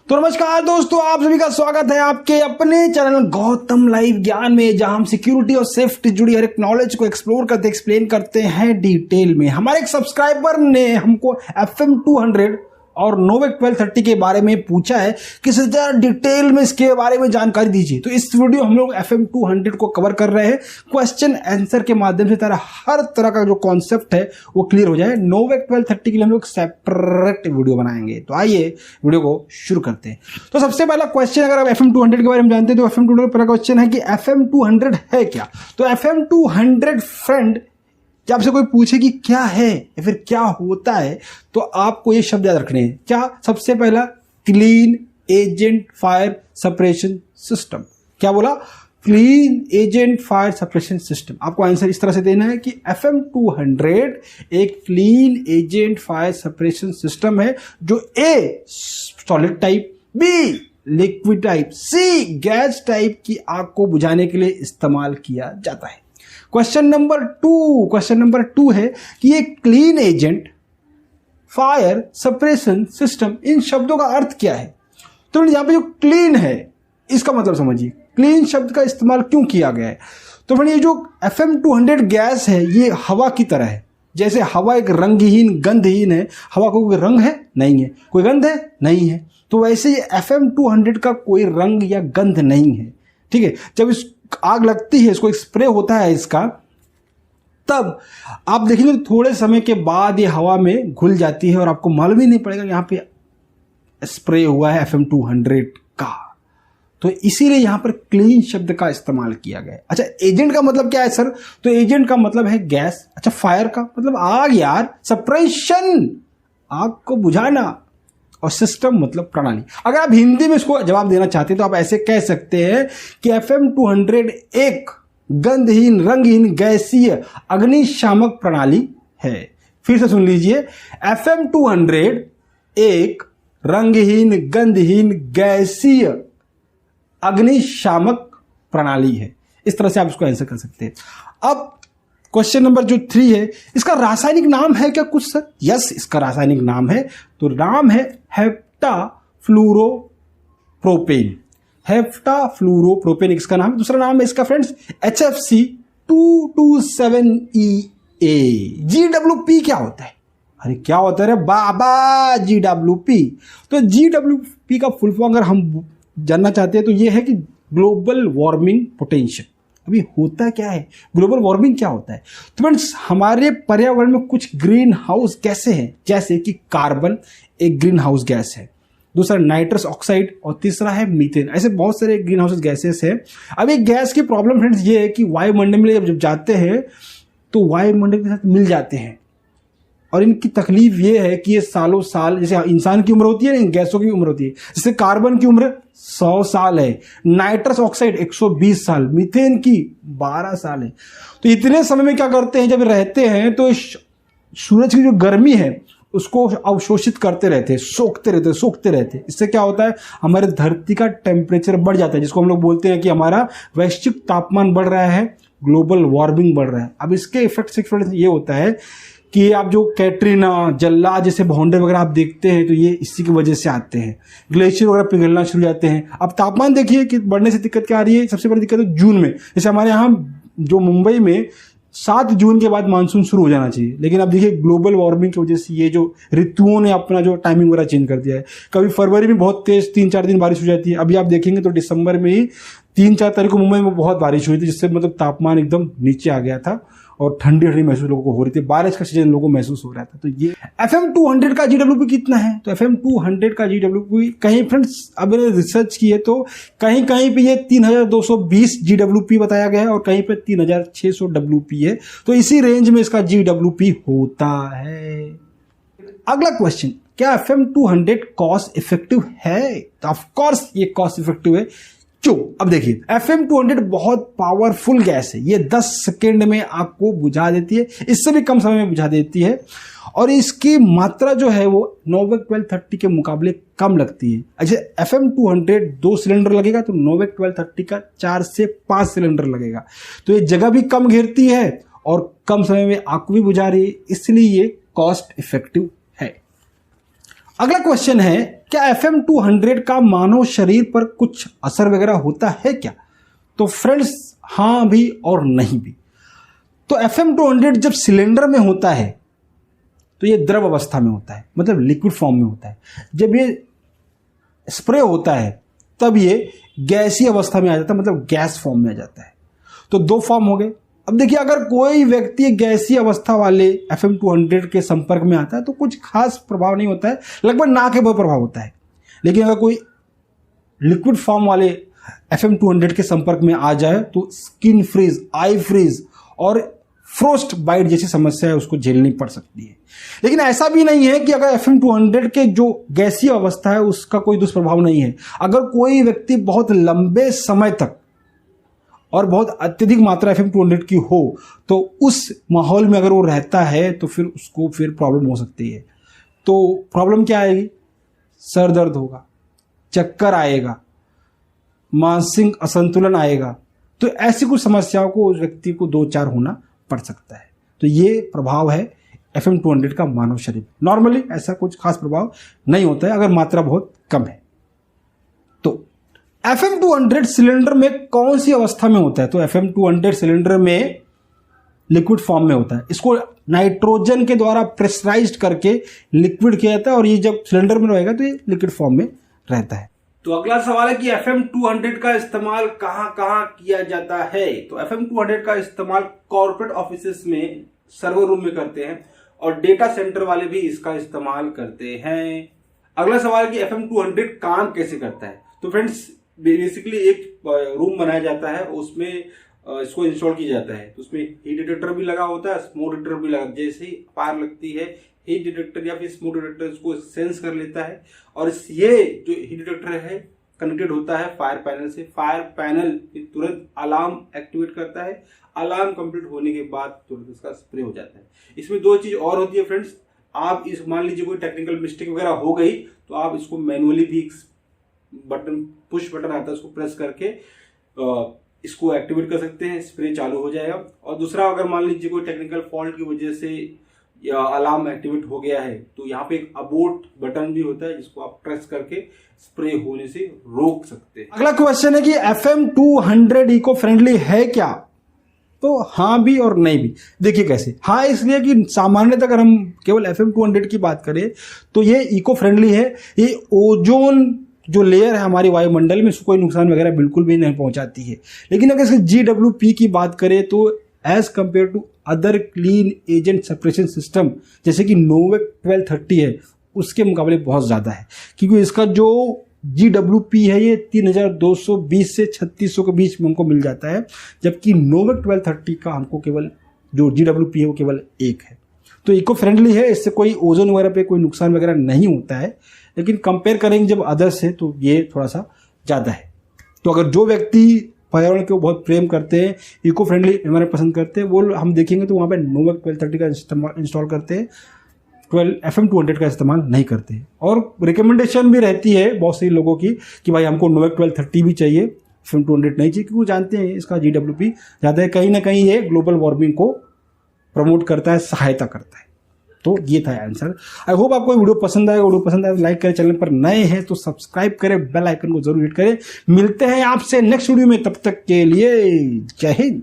तो नमस्कार दोस्तों, आप सभी का स्वागत है आपके अपने चैनल गौतम लाइव ज्ञान में, जहां हम सिक्योरिटी और सेफ्टी जुड़ी हर एक नॉलेज को एक्सप्लेन करते हैं डिटेल में। हमारे एक सब्सक्राइबर ने हमको FM200 और नोवेक 1230 के बारे में पूछा है कि सर डिटेल में इसके बारे में जानकारी दीजिए। तो इस वीडियो हम लोग FM200 को कवर कर रहे हैं, क्वेश्चन आंसर के माध्यम से तारा हर तरह का जो कॉन्सेप्ट है वो क्लियर हो जाए। नोवेक 1230 के लिए हम लोग सेपरेट वीडियो बनाएंगे। तो आइए वीडियो को शुरू करते हैं। तो सबसे पहला क्वेश्चन, अगर आप FM200 के बारे में जानते हैं तो FM200 पहला क्वेश्चन है कि FM200 है क्या। तो FM200 फ्रेंड, जब आपसे कोई पूछे कि क्या है या फिर क्या होता है तो आपको ये शब्द याद रखने हैं। क्या? सबसे पहला clean agent fire suppression system. क्या बोला? Clean agent fire suppression system. आपको आंसर इस तरह से देना है कि FM200 एक clean agent fire suppression system है जो A solid type, B liquid type, C gas type की आग को बुझाने के लिए इस्तेमाल किया जाता है। क्वेश्चन नंबर टू है कि ये clean agent fire suppression system, इन शब्दों का अर्थ क्या है। तो यहां पे जो क्लीन है इसका मतलब समझिए, क्लीन शब्द का इस्तेमाल क्यों किया गया है। तो ये जो FM200 गैस है ये हवा की तरह है। जैसे हवा एक रंगहीन गंधहीन है, हवा को कोई रंग है नहीं है, कोई गंध है नहीं है, तो वैसे ये FM200 का कोई रंग या गंध नहीं है। ठीक है, जब इस आग लगती है, इसको स्प्रे होता है इसका, तब आप देखेंगे थोड़े समय के बाद ये हवा में घुल जाती है और आपको मालूम ही नहीं पड़ेगा यहां पे स्प्रे हुआ है FM200 का। तो इसीलिए यहां पर क्लीन शब्द का इस्तेमाल किया गया है। अच्छा, एजेंट का मतलब क्या है सर? तो एजेंट का मतलब है गैस। अच्छा, फायर का मतलब आग यार, सप्रेशन आग को बुझाना, और सिस्टम मतलब प्रणाली। अगर आप हिंदी में इसको जवाब देना चाहते हैं तो आप ऐसे कह सकते हैं कि FM200 एक गंधहीन रंगहीन गैसीय अग्निशामक प्रणाली है। फिर से सुन लीजिए, FM200 एक रंगहीन गंधहीन गैसीय अग्निशामक प्रणाली है। इस तरह से आप इसको आंसर कर सकते हैं। अब क्वेश्चन नंबर जो 3 है, इसका रासायनिक नाम है क्या कुछ सर? यस, इसका रासायनिक नाम है। तो नाम है हेप्टाफ्लूरोप्रोपेन। हेप्टाफ्लूरोप्रोपेन इसका नाम है। दूसरा नाम है इसका फ्रेंड्स HFC227EA। GWP क्या होता है? अरे क्या होता है रे बाबा, GWP। तो GWP का फुल फॉर्म अगर हम जानना चाहते हैं तो ये है कि ग्लोबल वार्मिंग पोटेंशियल। अभी होता क्या है, ग्लोबल वार्मिंग क्या होता है? तो फ्रेंड्स, हमारे पर्यावरण में कुछ ग्रीन हाउस गैसें हैं, जैसे कि कार्बन एक ग्रीन हाउस गैस है, दूसरा नाइट्रस ऑक्साइड और तीसरा है मीथेन। ऐसे बहुत सारे ग्रीन हाउस गैसेस हैं। अब एक गैस की प्रॉब्लम फ्रेंड्स ये है कि वायुमंडल में जब जाते हैं तो वायुमंडल के साथ मिल जाते हैं, और इनकी तकलीफ ये है कि ये सालों साल, जैसे इंसान की उम्र होती है, इन गैसों की उम्र होती है। जैसे कार्बन की उम्र 100 साल है, नाइट्रस ऑक्साइड 120 साल, मीथेन की 12 साल है। तो इतने समय में क्या करते हैं, जब रहते हैं तो सूरज की जो गर्मी है उसको अवशोषित करते रहते हैं, सोखते रहते हैं। इससे क्या होता है, हमारे धरती का टेम्परेचर बढ़ जाता है, जिसको हम लोग बोलते हैं कि हमारा वैश्विक तापमान बढ़ रहा है, ग्लोबल वार्मिंग बढ़ रहा है। अब इसके इफेक्ट से ये होता है कि आप जो कैटरीना, जल्लाद जैसे भौंडे वगैरह आप देखते हैं तो ये इसी की वजह से आते हैं। ग्लेशियर वगैरह पिघलना शुरू हो जाते हैं। अब तापमान देखिए कि बढ़ने से दिक्कत क्या आ रही है। सबसे बड़ी दिक्कत है जून में, जैसे हमारे यहाँ जो मुंबई में 7 जून के बाद मानसून शुरू हो जाना चाहिए, लेकिन अब देखिए ग्लोबल वार्मिंग की वजह से ये जो ऋतुओं ने अपना जो टाइमिंग वगैरह चेंज कर दिया है। कभी फरवरी में बहुत तेज 3-4 दिन बारिश हो जाती है। अभी आप देखेंगे तो दिसंबर में ही 3-4 तारीख को मुंबई में बहुत बारिश हुई थी, जिससे मतलब तापमान एकदम नीचे आ गया था और ठंडी ठंडी महसूस लोगों को हो रही थी। बारिश का सीजन लोगों को महसूस हो रहा था। तो ये FM200 का GWP कितना है? तो FM200 का GWP कहीं फ्रेंड्स, अब मैंने रिसर्च की है तो कहीं कहीं पे ये 3220 GWP बताया गया है और कहीं पे 3600 WP है। तो इसी रेंज में इसका GWP होता है। अगला क्वेश्चन, क्या FM200 कॉस्ट इफेक्टिव है? तो ऑफकोर्स ये कॉस्ट इफेक्टिव है। क्यों? अब देखिए, FM200 बहुत पावरफुल गैस है। ये 10 सेकेंड में आग को बुझा देती है, इससे भी कम समय में बुझा देती है, और इसकी मात्रा जो है वो नोवेक 1230 के मुकाबले कम लगती है। अच्छा, FM200 2 सिलेंडर लगेगा तो नोवेक 1230 का 4 से 5 सिलेंडर लगेगा। तो ये जगह भी कम घेरती है और कम समय में आग को भी बुझा रही है, इसलिए ये कॉस्ट इफेक्टिव है। अगला क्वेश्चन है, क्या FM200 का मानव शरीर पर कुछ असर वगैरह होता है क्या? तो फ्रेंड्स, हाँ भी और नहीं भी। तो FM200 जब सिलेंडर में होता है तो ये द्रव अवस्था में होता है, मतलब लिक्विड फॉर्म में होता है। जब ये स्प्रे होता है तब ये गैसीय अवस्था में आ जाता है, मतलब गैस फॉर्म में आ जाता है। तो दो फॉर्म हो गए। अब देखिए, अगर कोई व्यक्ति गैसीय अवस्था वाले FM200 के संपर्क में आता है तो कुछ खास प्रभाव नहीं होता है, लगभग ना के बहुत प्रभाव होता है। लेकिन अगर कोई लिक्विड फॉर्म वाले FM200 के संपर्क में आ जाए तो स्किन फ्रीज, आई फ्रीज और फ्रोस्ट बाइट जैसी समस्या है उसको झेलनी पड़ सकती है। लेकिन ऐसा भी नहीं है कि अगर FM200 के जो गैसीय अवस्था है उसका कोई दुष्प्रभाव नहीं है। अगर कोई व्यक्ति बहुत लंबे समय तक और बहुत अत्यधिक मात्रा FM200 की हो तो उस माहौल में अगर वो रहता है तो फिर उसको प्रॉब्लम हो सकती है। तो प्रॉब्लम क्या आएगी? सर दर्द होगा, चक्कर आएगा, मानसिक असंतुलन आएगा। तो ऐसी कुछ समस्याओं को उस व्यक्ति को 2-4 होना पड़ सकता है। तो ये प्रभाव है FM200 का मानव शरीर। नॉर्मली ऐसा कुछ खास प्रभाव नहीं होता है अगर मात्रा बहुत कम है। तो FM200 सिलेंडर में कौन सी अवस्था में होता है? तो FM200 सिलेंडर में लिक्विड फॉर्म में होता है। इसको नाइट्रोजन के द्वारा प्रेशराइज्ड करके लिक्विड किया जाता है और ये जब सिलेंडर में रहेगा तो ये लिक्विड फॉर्म में रहता है। तो अगला सवाल है कि FM200 का इस्तेमाल कहां कहां किया जाता है? तो FM200 का इस्तेमाल कॉर्पोरेट ऑफिसेस में सर्वर रूम में करते हैं और डेटा सेंटर वाले भी इसका इस्तेमाल करते हैं। अगला सवाल है कि FM200 काम कैसे करता है? तो फ्रेंड्स, बेसिकली एक रूम बनाया जाता है, उसमें इसको इंस्टॉल किया जाता है। तो उसमें हीट डिटेक्टर भी लगा होता है, स्मोक डिटेक्टर भी लगा। जैसे ही फायर लगती है, हीट डिटेक्टर या फिर स्मोक डिटेक्टर इसको सेंस कर लेता है और ये जो हीट डिटेक्टर है कनेक्टेड होता है फायर पैनल से। फायर पैनल तुरंत अलार्म एक्टिवेट करता है। अलार्म कंप्लीट होने के बाद तुरंत इसका स्प्रे हो जाता है। इसमें दो चीज और होती है फ्रेंड्स। आप इस मान लीजिए कोई टेक्निकल मिस्टेक वगैरह हो गई तो आप इसको मैनुअली भी बटन, पुश बटन आता है, उसको प्रेस करके इसको एक्टिवेट कर सकते हैं, स्प्रे चालू हो जाएगा। और दूसरा, अगर मान लीजिए कोई टेक्निकल फॉल्ट की वजह से या अलार्म एक्टिवेट हो गया है तो यहाँ पे एक अबोर्ट बटन भी होता है जिसको आप प्रेस करके स्प्रे होने से रोक सकते हैं। अगला क्वेश्चन है कि FM200 इको फ्रेंडली है क्या? तो हाँ भी और नहीं भी। देखिए कैसे। हाँ इसलिए कि सामान्यतः अगर हम केवल FM200 की बात करें तो ये इको फ्रेंडली है। ये ओजोन जो लेयर है हमारी वायुमंडल में उसको कोई नुकसान वगैरह बिल्कुल भी नहीं पहुंचाती है। लेकिन अगर इसके GWP की बात करें तो as compare to other clean agent separation system जैसे कि नोवेक 1230 है उसके मुकाबले बहुत ज़्यादा है, क्योंकि इसका जो GWP है ये 3220 से 3600 के बीच में हमको मिल जाता है, जबकि नोवेक 1230 का हमको केवल जो GWP है वो केवल 1 है। तो इको फ्रेंडली है, इससे कोई ओजोन वगैरह पे कोई नुकसान वगैरह नहीं होता है। लेकिन कंपेयर करेंगे जब अदर्स से तो ये थोड़ा सा ज़्यादा है। तो अगर जो व्यक्ति पर्यावरण को बहुत प्रेम करते हैं, इको फ्रेंडली एनवायरनमेंट पसंद करते हैं, वो हम देखेंगे तो वहाँ पे नोवेक 1230 का इंस्टॉल करते हैं, FM200 का इस्तेमाल नहीं करते हैं। और रिकमेंडेशन भी रहती है बहुत से लोगों की कि भाई हमको नोवेक 1230 भी चाहिए, FM200 नहीं चाहिए, क्योंकि वो जानते हैं इसका GWP ज़्यादा है। कहीं ना कहीं ये ग्लोबल वार्मिंग को प्रमोट करता है, सहायता करता है। तो ये था आंसर। आई होप आपको वीडियो पसंद आएगा। वीडियो पसंद आए तो लाइक करें, चैनल पर नए हैं तो सब्सक्राइब करें, बेल आइकन को जरूर हिट करें। मिलते हैं आपसे नेक्स्ट वीडियो में, तब तक के लिए जय हिंद।